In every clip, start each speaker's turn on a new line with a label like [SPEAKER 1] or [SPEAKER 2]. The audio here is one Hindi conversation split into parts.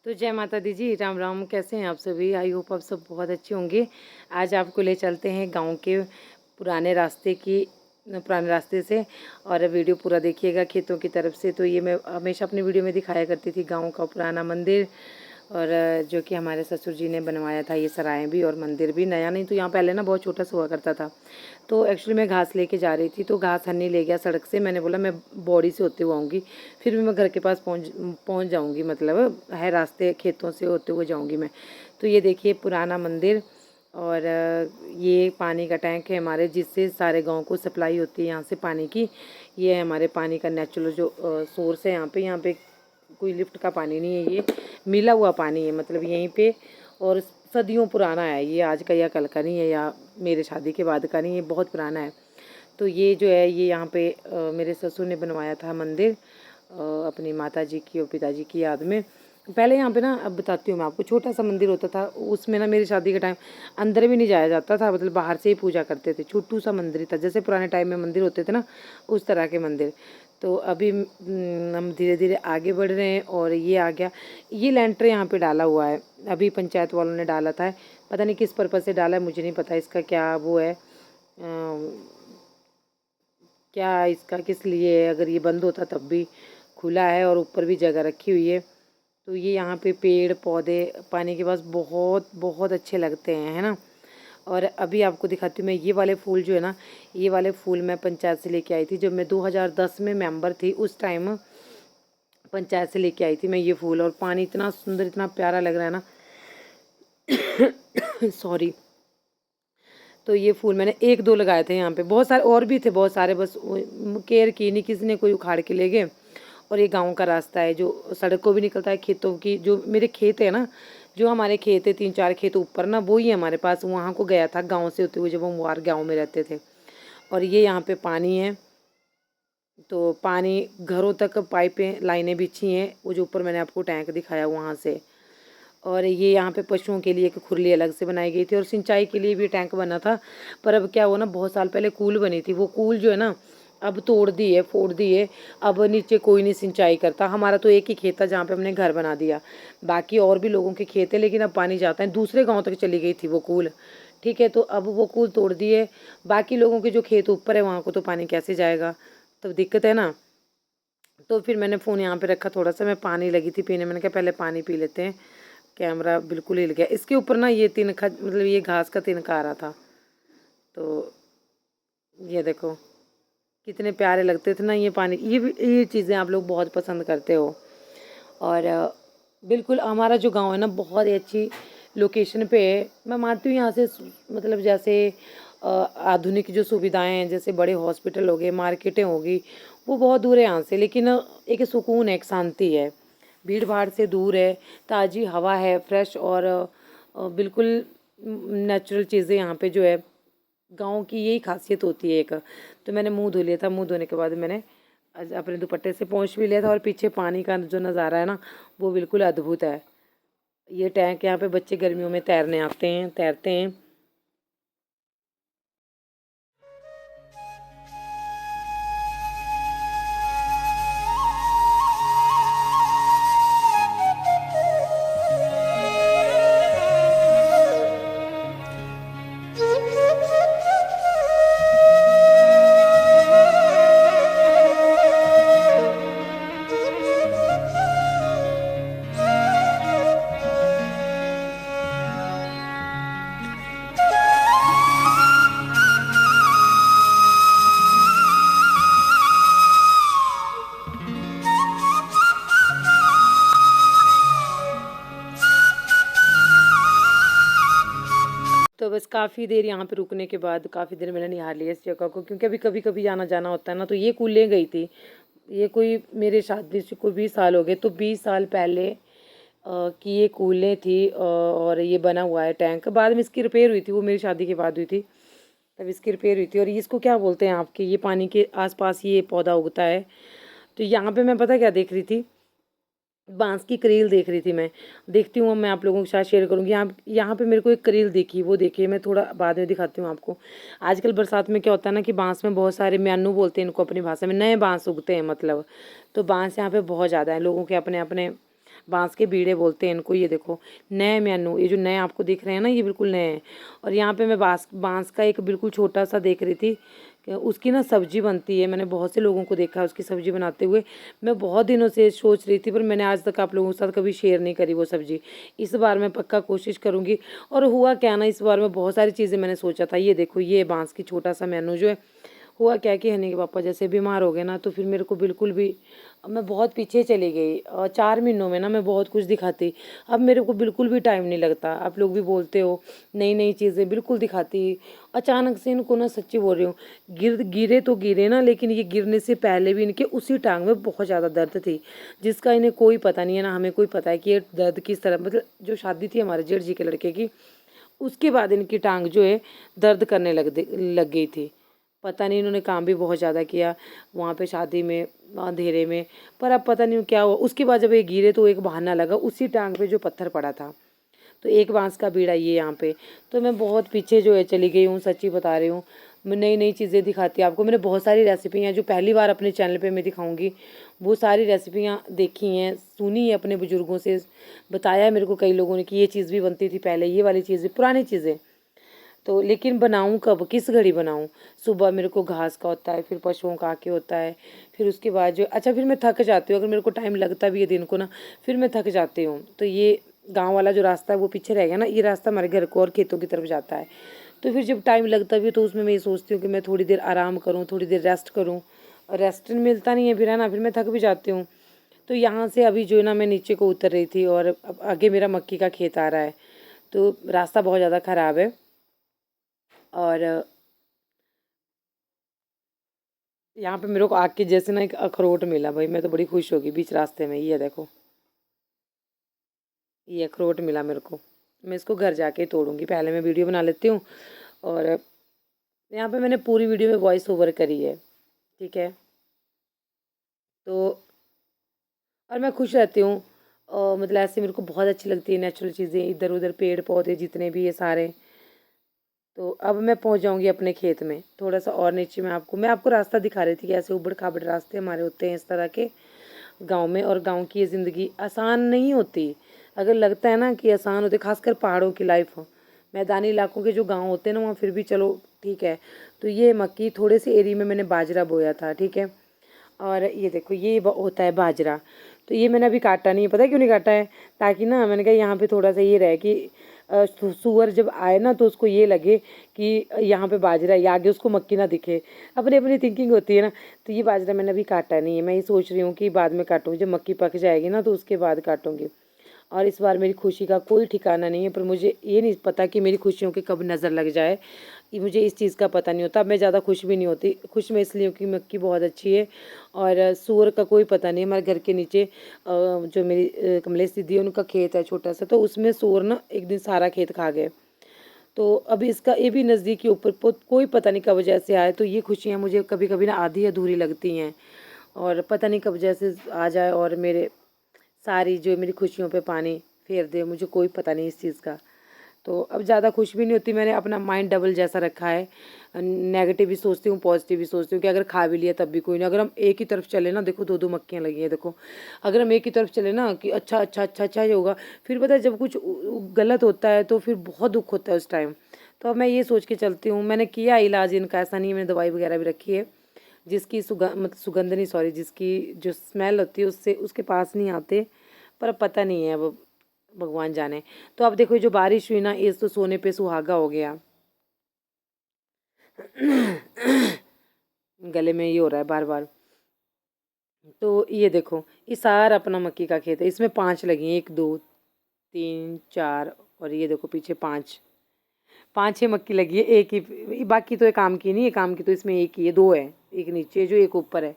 [SPEAKER 1] तो जय माता दी जी, राम राम। कैसे हैं आप सभी? आई होप आप सब बहुत अच्छे होंगे। आज आपको ले चलते हैं गांव के पुराने रास्ते की पुराने रास्ते से। और वीडियो पूरा देखिएगा खेतों की तरफ से। तो ये मैं हमेशा अपनी वीडियो में दिखाया करती थी, गांव का पुराना मंदिर। और जो कि हमारे ससुर जी ने बनवाया था, ये सराय भी और मंदिर भी। नया नहीं तो यहाँ पहले ना बहुत छोटा सा हुआ करता था। तो एक्चुअली मैं घास लेके जा रही थी, तो घास हन्नी ले गया सड़क से। मैंने बोला मैं बॉडी से होते हुए आऊँगी, फिर भी मैं घर के पास पहुँच जाऊँगी, मतलब है रास्ते खेतों से होते हुए जाऊँगी मैं। तो ये देखिए पुराना मंदिर। और ये पानी का टैंक है हमारे, जिससे सारे गांव को सप्लाई होती है यहाँ से पानी की। ये है हमारे पानी का नेचुरल जो सोर्स है यहाँ पे कोई लिफ्ट का पानी नहीं है, ये मिला हुआ पानी है, मतलब यहीं पे। और सदियों पुराना है ये, आज का या कल का नहीं है, या मेरे शादी के बाद का नहीं है, बहुत पुराना है। तो ये जो है ये यहाँ पे मेरे ससुर ने बनवाया था मंदिर, अपनी माता जी की और पिताजी की याद में। पहले यहाँ पे ना, अब बताती हूँ मैं आपको, छोटा सा मंदिर होता था। उसमें ना मेरी शादी के टाइम अंदर भी नहीं जाया जाता था, मतलब बाहर से ही पूजा करते थे। छोटू सा मंदिर था, जैसे पुराने टाइम में मंदिर होते थे ना, उस तरह के मंदिर। तो अभी हम धीरे धीरे आगे बढ़ रहे हैं। और ये आ गया, ये लेंटर यहाँ पे डाला हुआ है, अभी पंचायत वालों ने डाला था। पता नहीं किस पर्पज़ से डाला है, मुझे नहीं पता इसका क्या वो है, क्या इसका किस लिए है। अगर ये बंद होता तब भी खुला है, और ऊपर भी जगह रखी हुई है। तो ये यहाँ पे पेड़ पौधे पानी के पास बहुत बहुत अच्छे लगते हैं, है ना। और अभी आपको दिखाती हूँ मैं, ये वाले फूल जो है ना, ये वाले फूल मैं पंचायत से लेके आई थी। जब मैं 2010 में मेंबर थी, उस टाइम पंचायत से लेके आई थी मैं ये फूल। और पानी इतना सुंदर, इतना प्यारा लग रहा है ना। सॉरी। तो ये फूल मैंने एक दो लगाए थे यहाँ पे, बहुत सारे और भी थे, बहुत सारे, बस केयर की नहीं किसी ने, कोई उखाड़ के ले गए। और ये गांव का रास्ता है जो सड़क को भी निकलता है, खेतों की जो मेरे खेत है ना, जो हमारे खेत है 3-4 खेत ऊपर ना, वो ही है हमारे पास। वहाँ को गया था गांव से होते हुए, जब हम वार गांव में रहते थे। और ये यहाँ पे पानी है, तो पानी घरों तक पाइपें लाइनें बिछी हैं, वो जो ऊपर मैंने आपको टैंक दिखाया वहाँ से। और ये यहाँ पे पशुओं के लिए एक खुरली अलग से बनाई गई थी, और सिंचाई के लिए भी टैंक बना था। पर अब क्या हुआ ना, बहुत साल पहले कूल बनी थी, वो कूल जो है ना अब तोड़ दी है, फोड़ दी है। अब नीचे कोई नहीं सिंचाई करता। हमारा तो एक ही खेत था जहाँ पे हमने घर बना दिया, बाकी और भी लोगों के खेत है, लेकिन अब पानी जाता है, दूसरे गाँव तक चली गई थी वो कूल। ठीक है, तो अब वो कूल तोड़ दिए। बाकी लोगों के जो खेत ऊपर है वहाँ को तो पानी कैसे जाएगा, तो दिक्कत है ना। तो फिर मैंने फ़ोन यहाँ पे रखा, थोड़ा सा मैं पानी लगी थी पीने, मैंने कहा पहले पानी पी लेते हैं। कैमरा बिल्कुल हिल गया। इसके ऊपर ना ये तिनका, मतलब ये घास का तिनका आ रहा था। तो ये देखो कितने प्यारे लगते थे ना ये पानी। ये चीज़ें आप लोग बहुत पसंद करते हो। और बिल्कुल हमारा जो गांव है ना, बहुत ही अच्छी लोकेशन पे है। मैं मानती हूँ यहाँ से मतलब जैसे आधुनिक जो सुविधाएं हैं, जैसे बड़े हॉस्पिटल हो गए, मार्केटें होगी, वो बहुत दूर है यहाँ से। लेकिन एक सुकून है, एक शांति है, भीड़ भाड़ से दूर है, ताज़ी हवा है, फ्रेश। और बिल्कुल नेचुरल चीज़ें यहाँ पे जो है, गाँव की यही खासियत होती है एक। तो मैंने मुंह धो लिया था, मुंह धोने के बाद मैंने अपने दुपट्टे से पोंछ भी लिया था। और पीछे पानी का जो नज़ारा है ना, वो बिल्कुल अद्भुत है। ये टैंक, यहाँ पे बच्चे गर्मियों में तैरने आते हैं, तैरते हैं। तो बस काफ़ी देर यहाँ पे रुकने के बाद काफ़ी देर मैंने निहार लिया इस जगह को, क्योंकि अभी कभी कभी आना जाना होता है ना। तो ये कूलें गई थी, ये कोई मेरे शादी से कोई 20 साल हो गए, तो 20 साल पहले की ये कूलें थी। और ये बना हुआ है टैंक, बाद में इसकी रिपेयर हुई थी, वो मेरी शादी के बाद हुई थी, तब इसकी रिपेयर हुई थी। और इसको क्या बोलते हैं आपके, ये पानी के आसपास ये पौधा उगता है। तो यहाँ पे मैं पता क्या देख रही थी, बांस की करील देख रही थी मैं। देखती हूँ, मैं आप लोगों के साथ शेयर करूँगी। यहाँ यहाँ पे मेरे को एक करील दिखी, वो देखिए, मैं थोड़ा बाद में दिखाती हूँ आपको। आजकल बरसात में क्या होता है ना कि बांस में बहुत सारे, म्यानू बोलते हैं इनको अपनी भाषा में, नए बांस उगते हैं मतलब। तो बांस यहाँ पे बहुत ज़्यादा है, लोगों के अपने अपने बांस के बीड़े बोलते हैं इनको। ये देखो नए मेनू, ये जो नए आपको दिख रहे हैं ना, ये बिल्कुल नए हैं। और यहाँ पे मैं बांस का एक बिल्कुल छोटा सा देख रही थी कि उसकी ना सब्जी बनती है। मैंने बहुत से लोगों को देखा है उसकी सब्जी बनाते हुए। मैं बहुत दिनों से सोच रही थी, पर मैंने आज तक आप लोगों के साथ कभी शेयर नहीं करी वो सब्जी। इस बार मैं पक्का कोशिश करूँगी। और हुआ क्या ना, इस बार में बहुत सारी चीज़ें मैंने सोचा था। ये देखो ये बांस की छोटा सा मेनू जो है, हुआ क्या कि हनी के पापा जैसे बीमार हो गए ना, तो फिर मेरे को बिल्कुल भी, अब मैं बहुत पीछे चली गई। 4 महीनों में ना मैं बहुत कुछ दिखाती, अब मेरे को बिल्कुल भी टाइम नहीं लगता। आप लोग भी बोलते हो नई नई चीज़ें बिल्कुल दिखाती। अचानक से इनको ना, सच्ची बोल रही हूँ, गिरे तो गिरे ना, लेकिन ये गिरने से पहले भी इनके उसी टांग में बहुत ज़्यादा दर्द थी, जिसका इन्हें कोई पता नहीं है ना हमें कोई पता है कि ये दर्द किस तरह, मतलब जो शादी थी हमारे जेठ जी के लड़के की, उसके बाद इनकी टांग जो है दर्द करने लग गई थी। पता नहीं इन्होंने काम भी बहुत ज़्यादा किया वहाँ पे शादी में, अंधेरे में, पर अब पता नहीं क्या हुआ। उसके बाद जब ये गिरे तो एक बहाना लगा उसी टांग पे जो पत्थर पड़ा था, तो एक बांस का बीड़ा ये यहाँ पे। तो मैं बहुत पीछे जो है चली गई हूँ, सच्ची बता रही हूँ। मैं नई नई चीज़ें दिखाती आपको। मैंने बहुत सारी रेसिपी हैं जो पहली बार अपने चैनल पे मैं दिखाऊंगी। वो सारी रेसिपियाँ देखी हैं, सुनी है अपने बुज़ुर्गों से, बताया है मेरे को कई लोगों ने कि ये चीज़ भी बनती थी पहले, ये वाली चीज़ें, पुरानी चीज़ें। तो लेकिन बनाऊँ कब, किस घड़ी बनाऊँ? सुबह मेरे को घास का होता है, फिर पशुओं का आके होता है, फिर उसके बाद जो, अच्छा फिर मैं थक जाती हूँ। अगर मेरे को टाइम लगता भी है दिन को ना, फिर मैं थक जाती हूँ। तो ये गाँव वाला जो रास्ता है वो पीछे रह गया ना, ये रास्ता हमारे घर को और खेतों की तरफ जाता है। तो फिर जब टाइम लगता भी है तो उसमें मैं ये सोचती हूँ कि मैं थोड़ी देर आराम करूँ, थोड़ी देर रेस्ट करूँ, और रेस्ट मिलता नहीं है फिर, है ना, फिर मैं थक भी जाती हूँ। तो यहाँ से अभी जो है ना, मैं नीचे को उतर रही थी और अब आगे मेरा मक्की का खेत आ रहा है, तो रास्ता बहुत ज़्यादा ख़राब है। और यहाँ पे मेरे को आग के जैसे ना एक अखरोट मिला, भाई मैं तो बड़ी खुश होगी बीच रास्ते में। ये देखो ये अखरोट मिला मेरे को, मैं इसको घर जाके तोड़ूंगी। पहले मैं वीडियो बना लेती हूँ। और यहाँ पे मैंने पूरी वीडियो में वॉइस ओवर करी है, ठीक है। तो और मैं खुश रहती हूँ। मतलब ऐसे मेरे को बहुत अच्छी लगती है नेचुरल चीज़ें, इधर उधर पेड़ पौधे जितने भी ये सारे। तो अब मैं पहुँच जाऊँगी अपने खेत में। थोड़ा सा और नीचे मैं आपको रास्ता दिखा रही थी कि ऐसे ऊबड़ खाबड़ रास्ते हमारे होते हैं इस तरह के गांव में। और गांव की ये ज़िंदगी आसान नहीं होती। अगर लगता है ना कि आसान होती, खासकर पहाड़ों की लाइफ हो, मैदानी इलाकों के जो गांव होते हैं ना, वहाँ फिर भी चलो ठीक है। तो ये मक्की, थोड़े से एरिया में मैंने बाजरा बोया था, ठीक है। और ये देखो ये होता है बाजरा। तो ये मैंने अभी काटा नहीं है, पता है क्यों नहीं काटा है? ताकि ना, मैंने कहा यहाँ पे थोड़ा सा ये रहे कि सुअर जब आए ना तो उसको ये लगे कि यहाँ पे बाजरा है, ये आगे उसको मक्की ना दिखे। अपनी अपनी थिंकिंग होती है ना। तो ये बाजरा मैंने अभी काटा नहीं है, मैं ये सोच रही हूँ कि बाद में काटूँगी, जब मक्की पक जाएगी ना तो उसके बाद काटूँगी। और इस बार मेरी खुशी का कोई ठिकाना नहीं है, पर मुझे ये नहीं पता कि मेरी खुशियों की कब नज़र लग जाए, ये मुझे इस चीज़ का पता नहीं होता। अब मैं ज़्यादा खुश भी नहीं होती। खुश मैं इसलिए हूँ कि मक्की बहुत अच्छी है। और सूअर का कोई पता नहीं। हमारे घर के नीचे जो मेरी कमलेश दीदी है उनका खेत है छोटा सा, तो उसमें सूअर ना एक दिन सारा खेत खा गए। तो अभी इसका ये भी नज़दीक के ऊपर कोई पता नहीं कब जैसे आए। तो ये खुशियाँ मुझे कभी कभी ना आधी अधूरी लगती हैं, और पता नहीं कब जैसे आ जाए और मेरे सारी जो मेरी खुशियों पे पानी फेर दे, मुझे कोई पता नहीं इस चीज़ का। तो अब ज़्यादा खुश भी नहीं होती। मैंने अपना माइंड डबल जैसा रखा है, नेगेटिव भी सोचती हूँ, पॉजिटिव भी सोचती हूँ कि अगर खा भी लिया तब भी कोई नहीं। अगर हम एक ही तरफ चले ना, देखो दो दो मक्खियाँ लगी हैं देखो, अगर हम एक ही तरफ चले ना कि अच्छा अच्छा अच्छा अच्छा ही होगा, फिर पता है जब कुछ गलत होता है तो फिर बहुत दुख होता है उस टाइम। तो अब मैं ये सोच के चलती हूँ। मैंने किया इलाज इनका, ऐसा नहीं है, मैंने दवाई वगैरह भी रखी है। जिसकी सुगंध नहीं, सॉरी, जिसकी जो स्मेल होती है उससे उसके पास नहीं आते। पर अब पता नहीं है, अब भगवान जाने। तो अब देखो जो बारिश हुई ना, ये तो सोने पे सुहागा हो गया। गले में ये हो रहा है बार बार। तो ये देखो ये सारा अपना मक्की का खेत है, इसमें 5 लगी हैं, 1 2 3 4, और ये देखो पीछे 5 5 6 मक्की लगी है। एक ही बाकी तो ये काम की नहीं है, काम की तो इसमें एक ही है, 2 है, एक नीचे जो एक ऊपर है,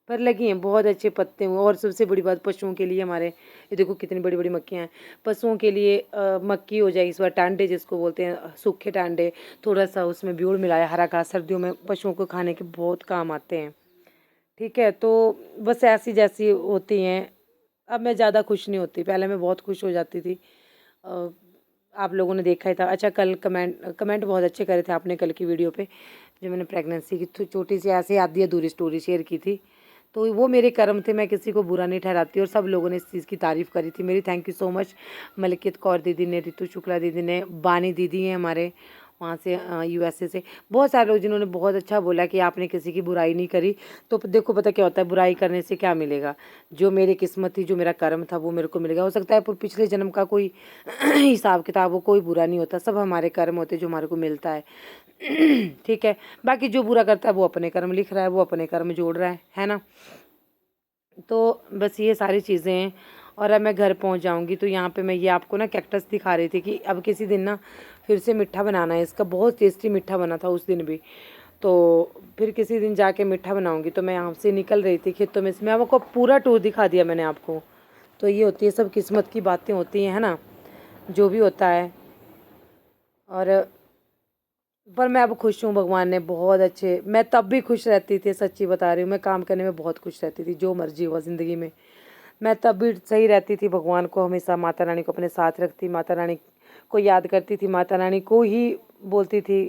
[SPEAKER 1] पर लगी हैं बहुत अच्छे पत्ते हुए। और सबसे बड़ी बात, पशुओं के लिए हमारे, ये देखो कितनी बड़ी बड़ी मक्खियाँ हैं। पशुओं के लिए मक्की हो जाएगी इस बार, टांडे जिसको बोलते हैं, सूखे टांडे, थोड़ा सा उसमें ब्यूड़ मिलाया, हरा घास सर्दियों में पशुओं को खाने के बहुत काम आते हैं, ठीक है। तो बस ऐसी जैसी होती हैं। अब मैं ज़्यादा खुश नहीं होती, पहले मैं बहुत खुश हो जाती थी। अ, आप लोगों ने देखा ही था। अच्छा, कल कमेंट बहुत अच्छे करे थे आपने कल की वीडियो पे, जो मैंने प्रेगनेंसी की छोटी सी ऐसे आधी अधूरी स्टोरी शेयर की थी। तो वो मेरे कर्म थे, मैं किसी को बुरा नहीं ठहराती और सब लोगों ने इस चीज़ की तारीफ़ करी थी मेरी। Thank you so much Malkit Kaur दीदी ने, रितु शुक्ला दीदी ने, बानी दीदी हैं हमारे वहाँ से यूएसए से, बहुत सारे लोग जिन्होंने बहुत अच्छा बोला कि आपने किसी की बुराई नहीं करी। तो देखो पता क्या होता है, बुराई करने से क्या मिलेगा, जो मेरी किस्मत थी, जो मेरा कर्म था वो मेरे को मिलेगा। हो सकता है पिछले जन्म का कोई हिसाब किताब हो, कोई बुरा नहीं होता, सब हमारे कर्म होते जो हमारे को मिलता है। ठीक है, बाकी जो बुरा करता है वो अपने कर्म लिख रहा है, वो अपने कर्म जोड़ रहा है ना। तो बस ये सारी चीज़ें हैं। और अब मैं घर पहुंच जाऊंगी। तो यहाँ पे मैं ये आपको ना कैक्टस दिखा रही थी कि अब किसी दिन ना फिर से मीठा बनाना है इसका, बहुत टेस्टी मीठा बना था उस दिन भी। तो फिर किसी दिन जाके मीठा बनाऊंगी। तो मैं यहाँ से निकल रही थी खेतों में, इसमें आपको पूरा टूर दिखा दिया मैंने आपको। तो ये होती है, सब किस्मत की बातें होती हैं, है ना, जो भी होता है। और पर मैं अब खुश हूँ, भगवान ने बहुत अच्छे, मैं तब भी खुश रहती थी, सच्ची बता रही हूँ, मैं काम करने में बहुत खुश रहती थी, जो मर्जी हुआ ज़िंदगी में मैं तब भी सही रहती थी। भगवान को हमेशा, माता रानी को अपने साथ रखती, माता रानी को याद करती थी, माता रानी को ही बोलती थी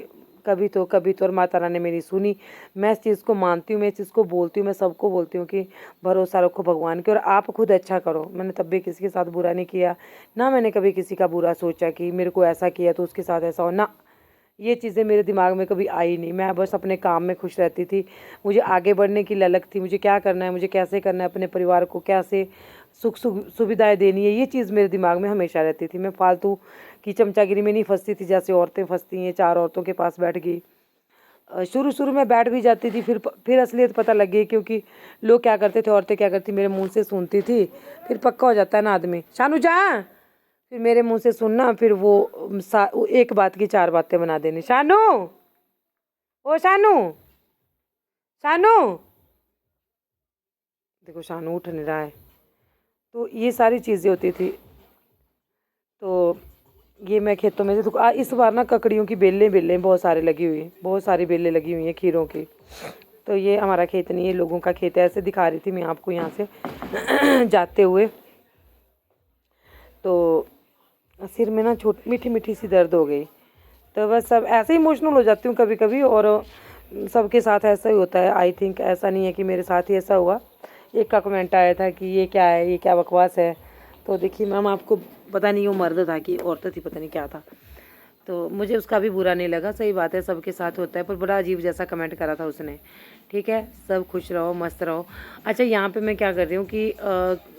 [SPEAKER 1] कभी तो, और माता रानी मेरी सुनी। मैं इस चीज़ को मानती हूँ, मैं इस चीज़ को बोलती हूँ, मैं सबको बोलती हूँ कि भरोसा रखो भगवान के और आप खुद अच्छा करो। मैंने तब भी किसी के साथ बुरा नहीं किया, ना मैंने कभी किसी का बुरा सोचा कि मेरे को ऐसा किया तो उसके साथ ऐसा हो ना, ये चीज़ें मेरे दिमाग में कभी आई नहीं। मैं बस अपने काम में खुश रहती थी, मुझे आगे बढ़ने की ललक थी, मुझे क्या करना है, मुझे कैसे करना है, अपने परिवार को कैसे सुख सुविधाएं देनी है, ये चीज़ मेरे दिमाग में हमेशा रहती थी। मैं फालतू की चमचागिरी में नहीं फंसती थी जैसे औरतें फंसती हैं, 4 औरतों के पास बैठ गई। शुरू शुरू में बैठ भी जाती थी, फिर असलियत पता लग गई, क्योंकि लोग क्या करते थे, औरतें क्या करती, मेरे मुँह से सुनती थी, फिर पक्का हो जाता है ना आदमी, शानू जा, फिर मेरे मुंह से सुनना, फिर वो एक बात की 4 बातें बना देनी। शानू, ओ शानू, शानू, देखो शानू उठ नहीं रहा है। तो ये सारी चीज़ें होती थी। तो ये मैं खेतों में से तो इस बार ना ककड़ियों की बेलें बहुत सारे लगी हुई, बहुत सारी बेलें लगी हुई हैं खीरों की। तो ये हमारा खेत नहीं है, लोगों का खेत है, ऐसे दिखा रही थी मैं आपको यहाँ से जाते हुए। तो सिर में ना मीठी मीठी सी दर्द हो गई। तो बस सब ऐसे ही इमोशनल हो जाती हूँ कभी कभी, और सबके साथ ऐसा ही होता है। आई थिंक ऐसा नहीं है कि मेरे साथ ही ऐसा हुआ। एक का कमेंट आया था कि ये क्या है, ये क्या बकवास है। तो देखिए मैम, आपको पता नहीं वो मर्द था कि औरत थी, पता नहीं क्या था। तो मुझे उसका भी बुरा नहीं लगा, सही बात है, सबके साथ होता है, पर बड़ा अजीब जैसा कमेंट करा था उसने। ठीक है, सब खुश रहो, मस्त रहो। अच्छा, यहाँ पे मैं क्या कर रही हूँ कि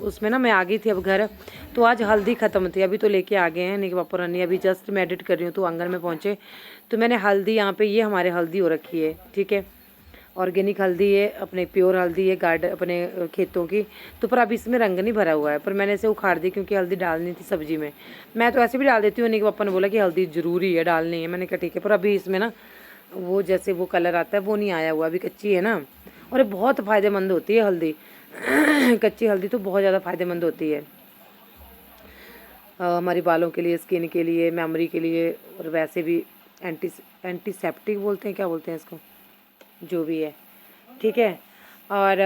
[SPEAKER 1] उसमें ना मैं आ गई थी अब घर। तो आज हल्दी ख़त्म थी, अभी तो लेके आ गए हैं निकी पापा रानी, अभी जस्ट मैं एडिट कर रही हूँ तो आंगन में पहुँचे। तो मैंने हल्दी यहाँ पे, ये हमारे हल्दी हो रखी है, ठीक है, ऑर्गेनिक हल्दी है, अपने प्योर हल्दी है, गार्डन अपने खेतों की। तो पर अभी इसमें रंग नहीं भरा हुआ है, पर मैंने इसे उखाड़ दी क्योंकि हल्दी डालनी थी सब्जी में। मैं तो ऐसे भी डाल देती हूँ, निकी पापा ने बोला कि हल्दी ज़रूरी है डालनी है, मैंने कहा ठीक है। पर अभी इसमें ना वो जैसे वो कलर आता है वो नहीं आया हुआ, अभी कच्ची है ना। और ये बहुत फ़ायदेमंद होती है हल्दी कच्ची हल्दी तो बहुत ज़्यादा फ़ायदेमंद होती है हमारी बालों के लिए, स्किन के लिए, मेमोरी के लिए, और वैसे भी एंटीसेप्टिक बोलते हैं, क्या बोलते हैं इसको, जो भी है, ठीक है। और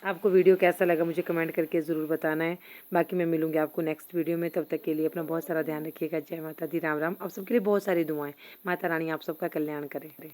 [SPEAKER 1] आपको वीडियो कैसा लगा मुझे कमेंट करके ज़रूर बताना है। बाकी मैं मिलूँगी आपको नेक्स्ट वीडियो में, तब तक के लिए अपना बहुत सारा ध्यान रखिएगा। जय माता दी, राम राम। आप सबके लिए बहुत सारी दुआएं, माता रानी आप सबका कल्याण करे।